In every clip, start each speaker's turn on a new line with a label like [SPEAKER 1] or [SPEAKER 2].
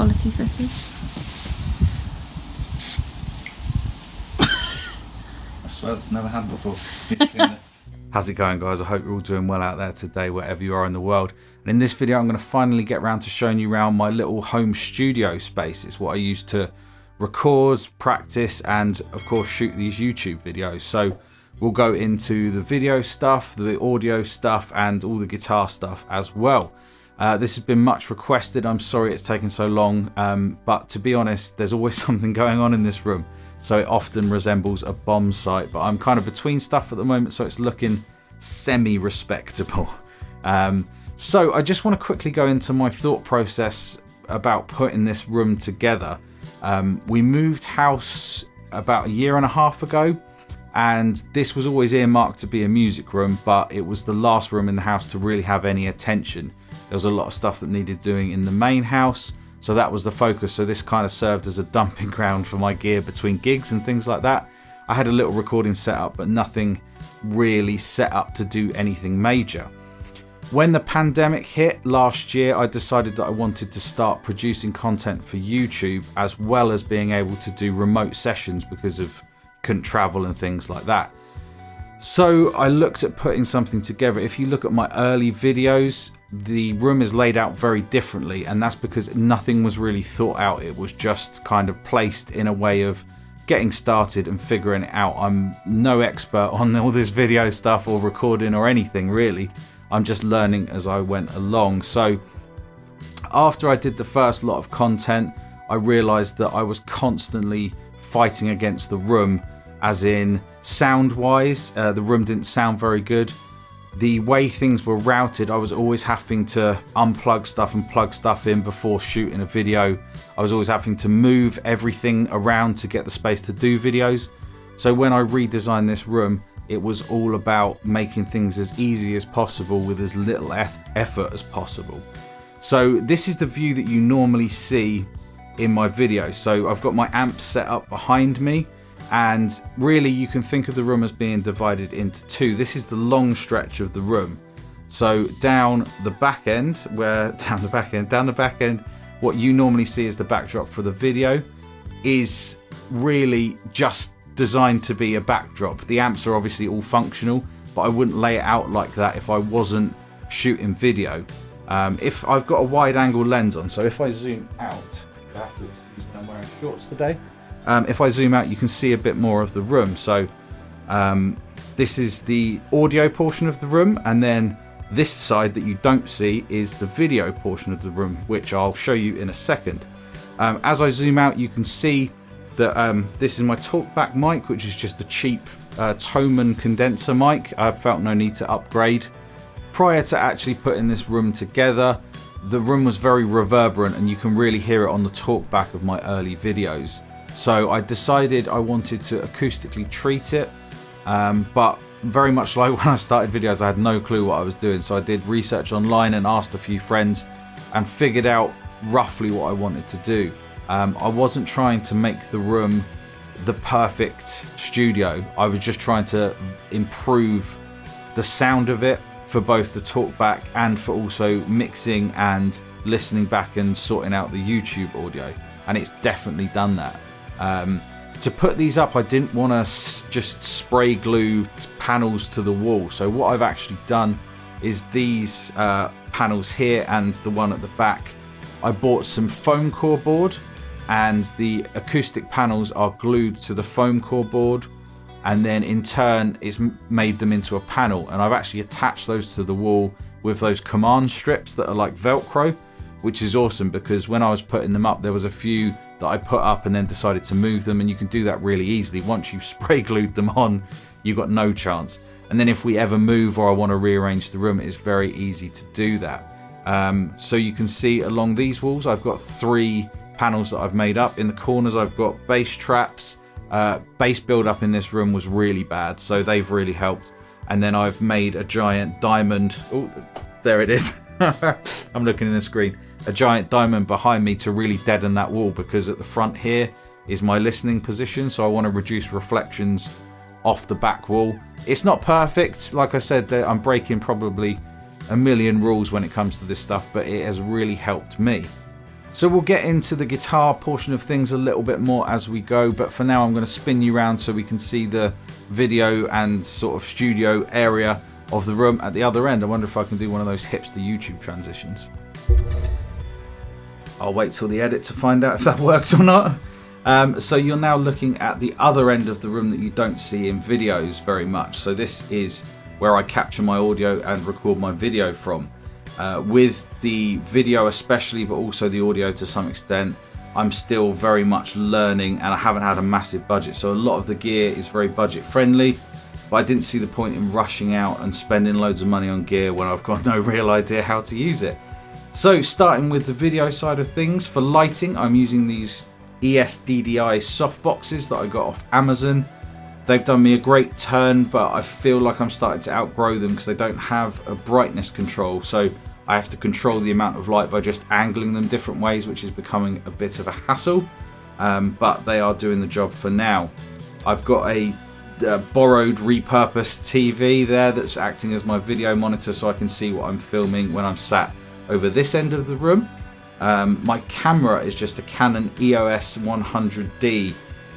[SPEAKER 1] quality footage.
[SPEAKER 2] I swear that's never happened before. How's it going, guys? I hope you're all doing well out there today, wherever you are in the world. And in this video, I'm going to finally get around to showing you around my little home studio space. It's what I use to record, practice, and of course shoot these YouTube videos. So we'll go into the video stuff, the audio stuff, and all the guitar stuff as well. This has been much requested. I'm sorry it's taken so long, but to be honest, there's always something going on in this room. So it often resembles a bomb site, but I'm kind of between stuff at the moment, so it's looking semi-respectable. So I just want to quickly go into my thought process about putting this room together. We moved house about 1.5 years ago, and this was always earmarked to be a music room, but it was the last room in the house to really have any attention. There was a lot of stuff that needed doing in the main house, so that was the focus. So this kind of served as a dumping ground for my gear between gigs and things like that. I had a little recording set up, but nothing really set up to do anything major. When the pandemic hit last year, I decided that I wanted to start producing content for YouTube, as well as being able to do remote sessions because of couldn't travel and things like that. So I looked at putting something together. If you look at my early videos, the room is laid out very differently, and that's because nothing was really thought out. It was just kind of placed in a way of getting started and figuring it out. I'm no expert on all this video stuff or recording or anything really. I'm just learning as I went along. So after I did the first lot of content, I realized that I was constantly fighting against the room, as in sound wise, the room didn't sound very good. The way things were routed, I was always having to unplug stuff and plug stuff in before shooting a video. I was always having to move everything around to get the space to do videos. So when I redesigned this room, it was all about making things as easy as possible with as little effort as possible. So this is the view that you normally see in my videos. So I've got my amps set up behind me, and really you can think of the room as being divided into two. This is the long stretch of the room. So down the back end, what you normally see as the backdrop for the video is really just designed to be a backdrop. The amps are obviously all functional, but I wouldn't lay it out like that if I wasn't shooting video. If I've got a wide angle lens on, so if I zoom out, you have to excuse me, I'm wearing shorts today. If I zoom out, you can see a bit more of the room. So this is the audio portion of the room, and then this side that you don't see is the video portion of the room, which I'll show you in a second. As I zoom out, you can see that this is my talkback mic, which is just a cheap Thomann condenser mic. I felt no need to upgrade. Prior to actually putting this room together, the room was very reverberant, and you can really hear it on the talkback of my early videos. So I decided I wanted to acoustically treat it, but very much like when I started videos, I had no clue what I was doing. So I did research online and asked a few friends and figured out roughly what I wanted to do. I wasn't trying to make the room the perfect studio. I was just trying to improve the sound of it for both the talkback and for also mixing and listening back and sorting out the YouTube audio. And it's definitely done that. To put these up, I didn't want to just spray glue panels to the wall. So what I've actually done is these panels here and the one at the back. I bought some foam core board, and the acoustic panels are glued to the foam core board, and then in turn it's made them into a panel. And I've actually attached those to the wall with those command strips that are like Velcro, which is awesome because when I was putting them up, there was a few that I put up and then decided to move them, and you can do that really easily. Once you've spray glued them on, you've got no chance. And then if we ever move or I want to rearrange the room, it's very easy to do that. So you can see along these walls, I've got 3 panels that I've made up. In the corners, I've got bass traps. Bass build up in this room was really bad, so they've really helped. And then I've made a giant diamond. Oh, there it is. I'm looking in the screen. A giant diamond behind me to really deaden that wall, because at the front here is my listening position, so I want to reduce reflections off the back wall. It's not perfect, like I said, I'm breaking probably a million rules when it comes to this stuff, but it has really helped me. So we'll get into the guitar portion of things a little bit more as we go, but for now I'm going to spin you around so we can see the video and sort of studio area of the room at the other end. I wonder if I can do one of those hipster YouTube transitions. I'll wait till the edit to find out if that works or not. So you're now looking at the other end of the room that you don't see in videos very much. So this is where I capture my audio and record my video from. With the video especially, but also the audio to some extent, I'm still very much learning and I haven't had a massive budget. So a lot of the gear is very budget friendly, but I didn't see the point in rushing out and spending loads of money on gear when I've got no real idea how to use it. So starting with the video side of things, for lighting, I'm using these ESDDI softboxes that I got off Amazon. They've done me a great turn, but I feel like I'm starting to outgrow them because they don't have a brightness control. So I have to control the amount of light by just angling them different ways, which is becoming a bit of a hassle. But they are doing the job for now. I've got a borrowed, repurposed TV there that's acting as my video monitor so I can see what I'm filming when I'm sat over this end of the room. My camera is just a Canon EOS 100D.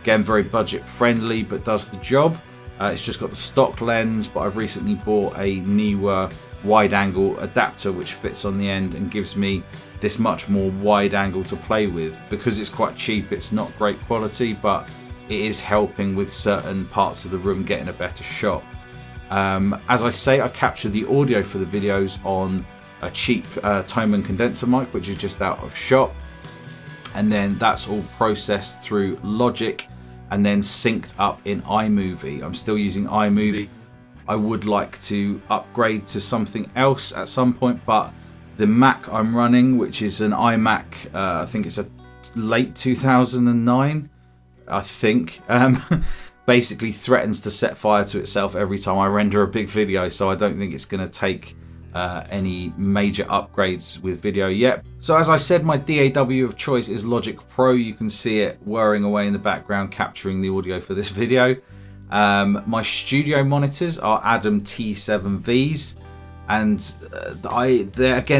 [SPEAKER 2] Again, very budget friendly, but does the job. It's just got the stock lens, but I've recently bought a newer wide angle adapter which fits on the end and gives me this much more wide angle to play with. Because it's quite cheap, it's not great quality, but it is helping with certain parts of the room getting a better shot. As I say, I capture the audio for the videos on a cheap Thomann condenser mic, which is just out of shop, and then that's all processed through Logic and then synced up in iMovie. I'm still using iMovie. I would like to upgrade to something else at some point, but the Mac I'm running, which is an iMac, I think it's a late 2009, I think, basically threatens to set fire to itself every time I render a big video, so I don't think it's going to take any major upgrades with video yet. So as I said, my DAW of choice is Logic Pro. You can see it whirring away in the background capturing the audio for this video. My studio monitors are Adam T7Vs, and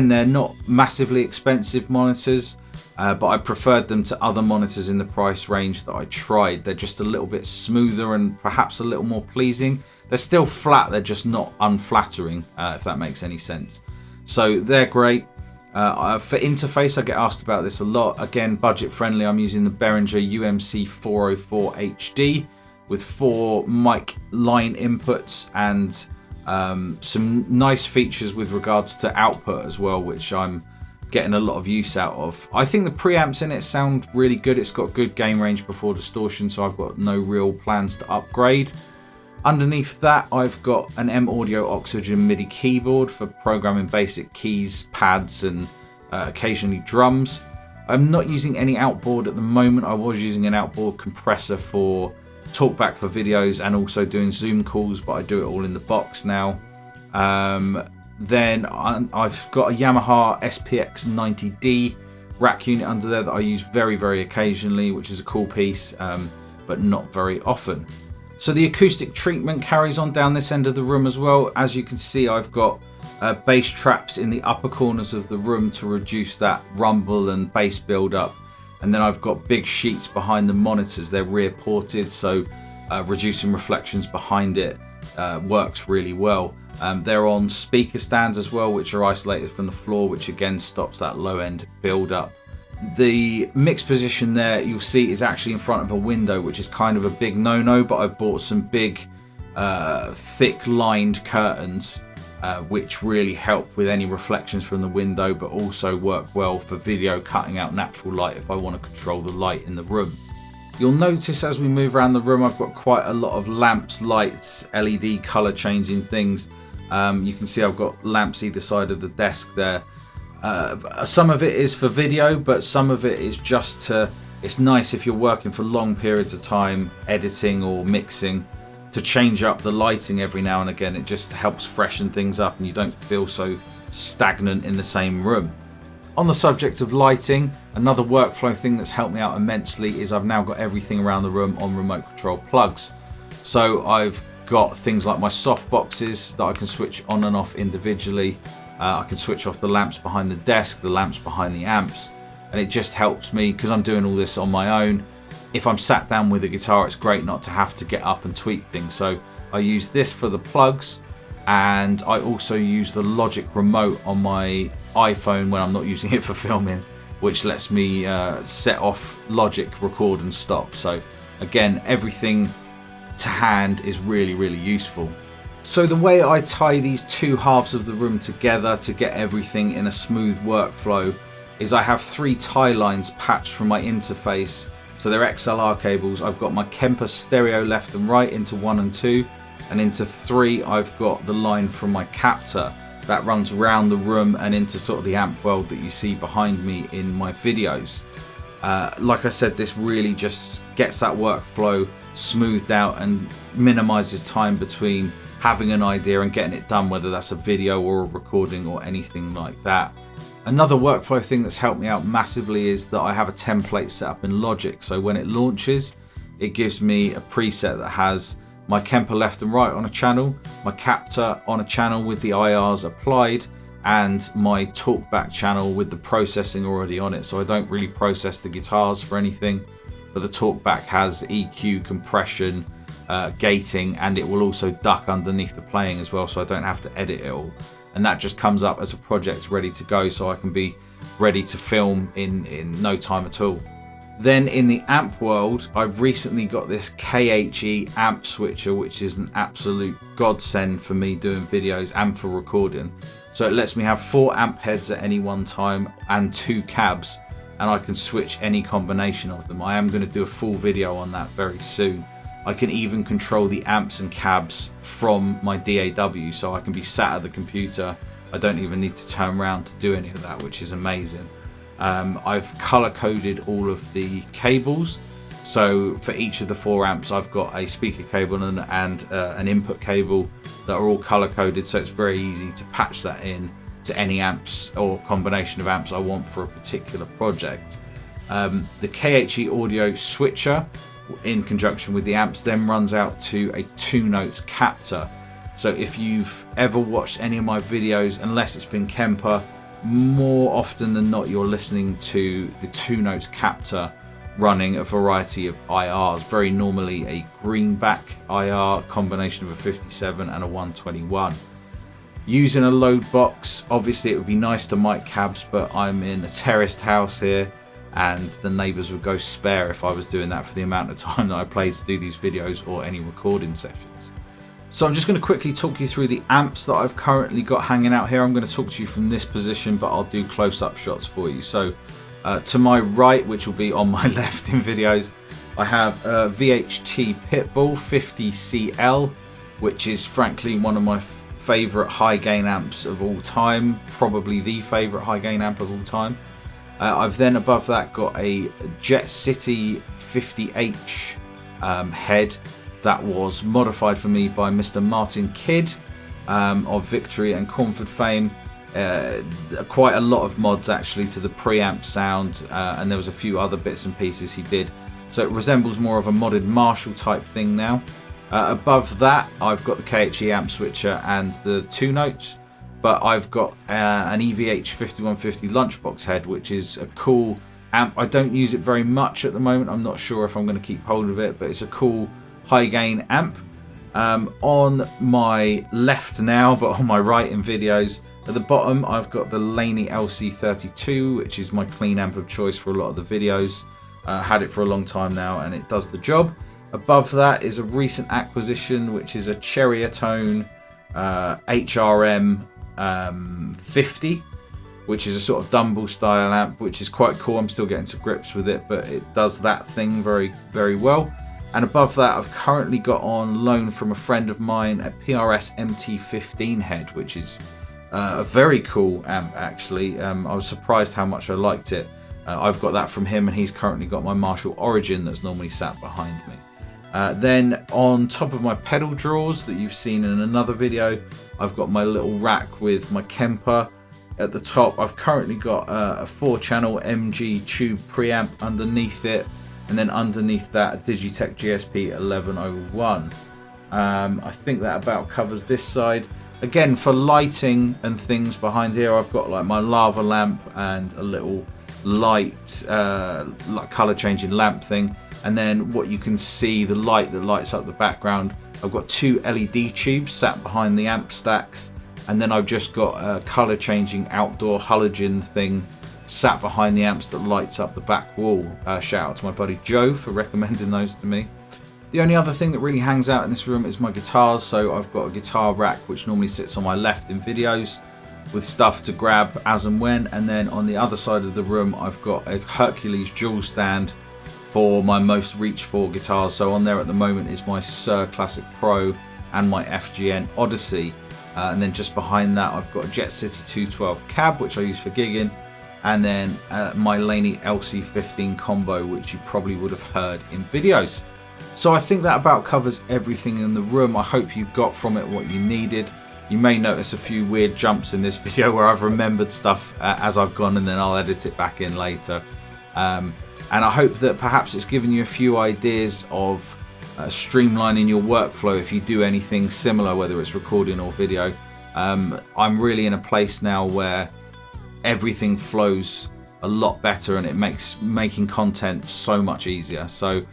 [SPEAKER 2] they're not massively expensive monitors, but I preferred them to other monitors in the price range that I tried. They're just a little bit smoother and perhaps a little more pleasing. They're still flat, they're just not unflattering, if that makes any sense. So they're great. For interface, I get asked about this a lot. Again, budget friendly, I'm using the Behringer UMC 404 HD with 4 mic line inputs and some nice features with regards to output as well, which I'm getting a lot of use out of. I think the preamps in it sound really good. It's got good gain range before distortion, so I've got no real plans to upgrade. Underneath that, I've got an M Audio Oxygen MIDI keyboard for programming basic keys, pads, and occasionally drums. I'm not using any outboard at the moment. I was using an outboard compressor for talkback for videos and also doing Zoom calls, but I do it all in the box now. Then I've got a Yamaha SPX 90D rack unit under there that I use very, very occasionally, which is a cool piece, but not very often. So the acoustic treatment carries on down this end of the room as well. As you can see, I've got bass traps in the upper corners of the room to reduce that rumble and bass build up. And then I've got big sheets behind the monitors. They're rear ported, so reducing reflections behind it works really well. They're on speaker stands as well, which are isolated from the floor, which again stops that low end build up. The mix position there, you'll see, is actually in front of a window, which is kind of a big no-no, but I've bought some big thick lined curtains which really help with any reflections from the window, but also work well for video, cutting out natural light if I want to control the light in the room. You'll notice as we move around the room, I've got quite a lot of lamps, lights, LED color changing things. You can see I've got lamps either side of the desk there. Some of it is for video, but some of it is just to, it's nice if you're working for long periods of time, editing or mixing, to change up the lighting every now and again. It just helps freshen things up and you don't feel so stagnant in the same room. On the subject of lighting, another workflow thing that's helped me out immensely is I've now got everything around the room on remote control plugs. So I've got things like my soft boxes that I can switch on and off individually. I can switch off the lamps behind the desk, the lamps behind the amps. and it just helps me because I'm doing all this on my own. If I'm sat down with a guitar, it's great not to have to get up and tweak things. So I use this for the plugs, and I also use the Logic remote on my iPhone when I'm not using it for filming, which lets me set off Logic, record and stop. So again, everything to hand is really, really useful. So the way I tie these two halves of the room together to get everything in a smooth workflow is I have 3 tie lines patched from my interface. So they're XLR cables. I've got my Kemper stereo left and right into 1 and 2, and into 3 I've got the line from my captor that runs around the room and into sort of the amp world that you see behind me in my videos. Like I said, this really just gets that workflow smoothed out and minimizes time between having an idea and getting it done, whether that's a video or a recording or anything like that. Another workflow thing that's helped me out massively is that I have a template set up in Logic. So when it launches, it gives me a preset that has my Kemper left and right on a channel, my captor on a channel with the IRs applied, and my talkback channel with the processing already on it. So I don't really process the guitars for anything, but the talkback has EQ, compression, gating, and it will also duck underneath the playing as well, so I don't have to edit it all. And that just comes up as a project ready to go, so I can be ready to film in no time at all. Then in the amp world, I've recently got this KHE amp switcher, which is an absolute godsend for me doing videos and for recording. So it lets me have 4 amp heads at any one time and 2 cabs, and I can switch any combination of them. I am going to do a full video on that very soon. I can even control the amps and cabs from my DAW, so I can be sat at the computer. I don't even need to turn around to do any of that, which is amazing. I've color coded all of the cables, so for each of the 4 amps I've got a speaker cable and an input cable that are all color coded, so it's very easy to patch that in to any amps or combination of amps I want for a particular project. The KHE audio switcher in conjunction with the amps then runs out to a 2-notes captor. So if you've ever watched any of my videos, unless it's been Kemper, more often than not you're listening to the 2-notes captor running a variety of IRs, very normally a greenback IR combination of a 57 and a 121. Using a load box, obviously it would be nice to mic cabs, but I'm in a terraced house here and the neighbours would go spare if I was doing that for the amount of time that I play to do these videos or any recording sessions. So I'm just going to quickly talk you through the amps that I've currently got hanging out here. I'm going to talk to you from this position, but I'll do close-up shots for you. So to my right, which will be on my left in videos, I have a VHT Pitbull 50CL, which is frankly one of my favourite high gain amps of all time, probably the favourite high gain amp of all time. I've then above that got a Jet City 50H head that was modified for me by Mr. Martin Kidd of Victory and Cornford fame. Quite a lot of mods actually to the preamp sound, and there was a few other bits and pieces he did. So it resembles more of a modded Marshall type thing now. Above that I've got the KHE amp switcher and the 2-notes. But I've got an EVH 5150 lunchbox head, which is a cool amp. I don't use it very much at the moment. I'm not sure if I'm going to keep hold of it, but it's a cool high gain amp. On my left now, but on my right in videos, at the bottom I've got the Laney LC32, which is my clean amp of choice for a lot of the videos. Had it for a long time now and it does the job. Above that is a recent acquisition, which is a Cherryatone HRM 50, which is a sort of Dumble style amp, which is quite cool. I'm still getting to grips with it, but it does that thing very, very well. And above that I've currently got on loan from a friend of mine a PRS MT15 head, which is a very cool amp actually. I was surprised how much I liked it. I've got that from him, and he's currently got my Marshall Origin that's normally sat behind me. Then on top of my pedal drawers that you've seen in another video, I've got my little rack with my Kemper. At the top I've currently got a 4-channel MG tube preamp underneath it, and then underneath that a Digitech GSP 1101. I think that about covers this side. Again, for lighting and things behind here, I've got like my lava lamp and a little light, like color changing lamp thing. And then what you can see, the light that lights up the background. I've got 2 LED tubes sat behind the amp stacks, and then I've just got a color changing outdoor halogen thing sat behind the amps that lights up the back wall. Shout out to my buddy Joe for recommending those to me. The only other thing that really hangs out in this room is my guitars. So I've got a guitar rack which normally sits on my left in videos with stuff to grab as and when, and then on the other side of the room I've got a Hercules dual stand for my most reached for guitars. So on there at the moment is my Sir Classic Pro and my FGN Odyssey, and then just behind that I've got a Jet City 212 cab which I use for gigging, and then my Laney LC15 combo, which you probably would have heard in videos. So I think that about covers everything in the room. I hope you got from it what you needed. You may notice a few weird jumps in this video where I've remembered stuff as I've gone, and then I'll edit it back in later. And I hope that perhaps it's given you a few ideas of streamlining your workflow if you do anything similar, whether it's recording or video. I'm really in a place now where everything flows a lot better, and it makes making content so much easier. So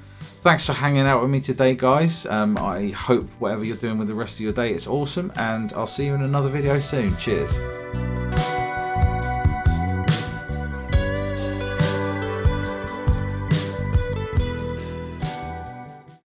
[SPEAKER 2] thanks for hanging out with me today, guys. I hope whatever you're doing with the rest of your day, it's awesome, and I'll see you in another video soon. Cheers.